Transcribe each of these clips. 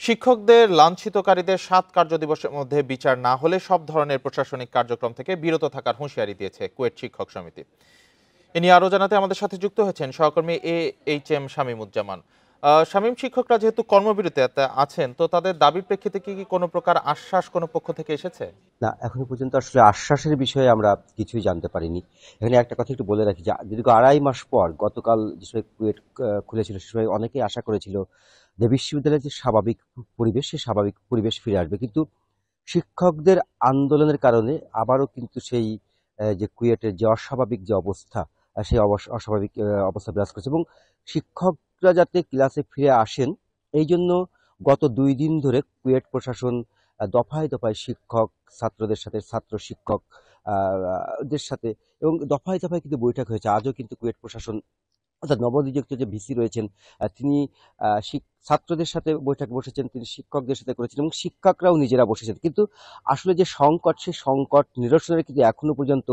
শিক্ষকদের লাঞ্ছিতকারীদের ৭ কার্যদিবসের মধ্যে বিচার না হলে সব ধরনের প্রশাসনিক কার্যক্রম থেকে বিরত থাকার হুঁশিয়ারি দিয়েছে কুয়েট শিক্ষক সমিতি। এ নিয়ে আরো জানাতে আমাদের সাথে যুক্ত হয়েছেন সহকর্মী AHM শামীমুজ্জামান। শামীম, শিক্ষকরা যেহেতু কর্মবিরতিতে আছেন, তো তাদের দাবির প্রেক্ষিতে কি কোনো প্রকার আশ্বাস কোনো পক্ষ থেকে এসেছে? না, এখনো পর্যন্ত আসলে আশ্বাসের বিষয়ে আমরা কিছুই জানতে পারিনি। এখানে একটা কথা একটু বলে রাখি যে দীর্ঘ ২.৫ মাস পর গতকাল যে সময় কুয়েট খুলেছিল, সে সময় অনেকেই আশা করেছিল যে বিশ্ববিদ্যালয়ের যে স্বাভাবিক পরিবেশ, সে স্বাভাবিক পরিবেশ ফিরে আসবে। কিন্তু শিক্ষকদের আন্দোলনের কারণে আবারও কিন্তু সেই যে কুয়েটের যে অস্বাভাবিক যে অবস্থা, সেই অস্বাভাবিক অবস্থা বিরাজ করছে। এবং শিক্ষকরা যাতে ক্লাসে ফিরে আসেন, এই জন্য গত ২ দিন ধরে কুয়েট প্রশাসন দফায় দফায় শিক্ষক ছাত্রদের সাথে, ছাত্র শিক্ষক দের সাথে এবং দফায় দফায় কিন্তু বৈঠক হয়েছে। আজও কিন্তু কুয়েট প্রশাসন অর্থাৎ নবনিযুক্ত যে ভিসি রয়েছেন, তিনি ছাত্রদের সাথে বৈঠক বসেছেন, তিনি শিক্ষকদের সাথে করেছেন এবং শিক্ষকরাও নিজেরা বসেছেন। কিন্তু আসলে যে সংকট, সেই সংকট নিরসনের কিন্তু এখনো পর্যন্ত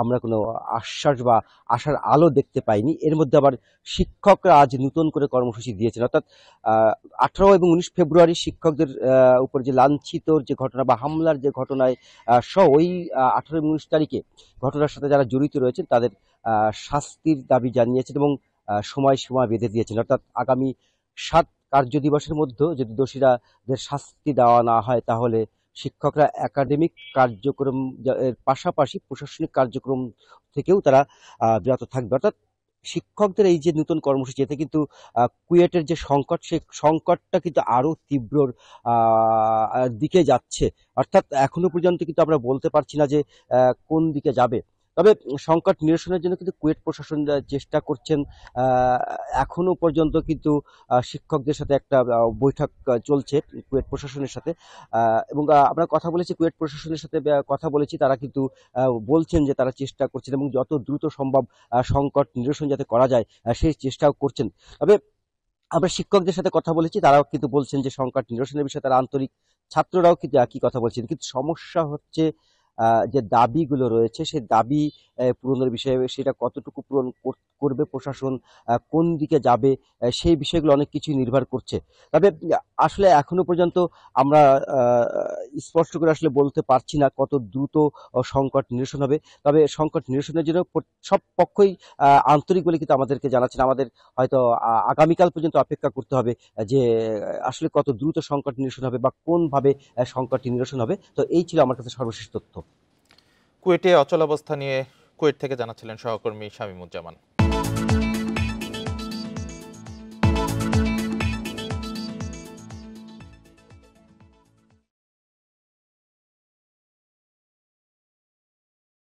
আমরা কোনো আশ্বাস বা আশার আলো দেখতে পাইনি। এর মধ্যে আবার শিক্ষকরা আজ নতুন করে কর্মসূচি দিয়েছেন। অর্থাৎ ১৮ এবং ১৯ ফেব্রুয়ারি শিক্ষকদের উপর যে লাঞ্ছিত যে ঘটনা বা হামলার যে ঘটনায় সহ ওই ১৮ এবং ১৯ তারিখে ঘটনার সাথে যারা জড়িত রয়েছেন তাদের শাস্তির দাবি জানিয়েছেন এবং সময়সীমা বেঁধে দিয়েছেন। অর্থাৎ আগামী ৭ কার্যদিবসের মধ্যে যদি দোষীরাদের শাস্তি দেওয়া না হয়, তাহলে শিক্ষকরা একাডেমিক কার্যক্রম এর পাশাপাশি প্রশাসনিক কার্যক্রম থেকেও তারা বিরত থাকবে। অর্থাৎ শিক্ষকদের এই যে নতুন কর্মসূচি, এতে কিন্তু কুয়েটের যে সংকট, সেই সংকটটা কিন্তু আরো তীব্রর দিকে যাচ্ছে। অর্থাৎ এখনো পর্যন্ত কিন্তু আমরা বলতে পারছি না যে কোন দিকে যাবে। তবে সংকট নিরসনের জন্য কিন্তু কুয়েট প্রশাসন চেষ্টা করছেন। এখনো পর্যন্ত কিন্তু শিক্ষকদের সাথে একটা বৈঠক চলছে কুয়েট প্রশাসনের সাথে, এবং আমরা কথা বলেছি কুয়েট প্রশাসনের সাথে, কথা বলেছি, তারা কিন্তু বলছেন যে তারা চেষ্টা করছেন এবং যত দ্রুত সম্ভব সংকট নিরসন যাতে করা যায় সেই চেষ্টাও করছেন। তবে আমরা শিক্ষকদের সাথে কথা বলেছি, তারাও কিন্তু বলছেন যে সংকট নিরসনের বিষয়ে তারা আন্তরিক। ছাত্ররাও কিন্তু একই কথা বলছেন। কিন্তু সমস্যা হচ্ছে যে দাবিগুলো রয়েছে, সেই দাবি পূরণের বিষয়ে সেটা কতটুকু পূরণ করবে প্রশাসন, কোন দিকে যাবে, সেই বিষয়গুলো অনেক কিছুই নির্ভর করছে। তবে আসলে এখনো পর্যন্ত আমরা স্পষ্ট করে আসলে বলতে পারছি না কত দ্রুত সংকট নিরসন হবে। তবে সংকট নিরসনের জন্য সব পক্ষই আন্তরিক বলে কিন্তু আমাদেরকে জানাচ্ছেন। আমাদের হয়তো আগামীকাল পর্যন্ত অপেক্ষা করতে হবে যে আসলে কত দ্রুত সংকট নিরসন হবে বা কোনভাবে সংকটটি নিরসন হবে। তো এই ছিল আমার কাছে সর্বশেষ তথ্য। কুয়েটে অচলাবস্থা নিয়ে কুয়েট থেকে জানাচ্ছিলেন সহকর্মী শামীমুজ্জামান।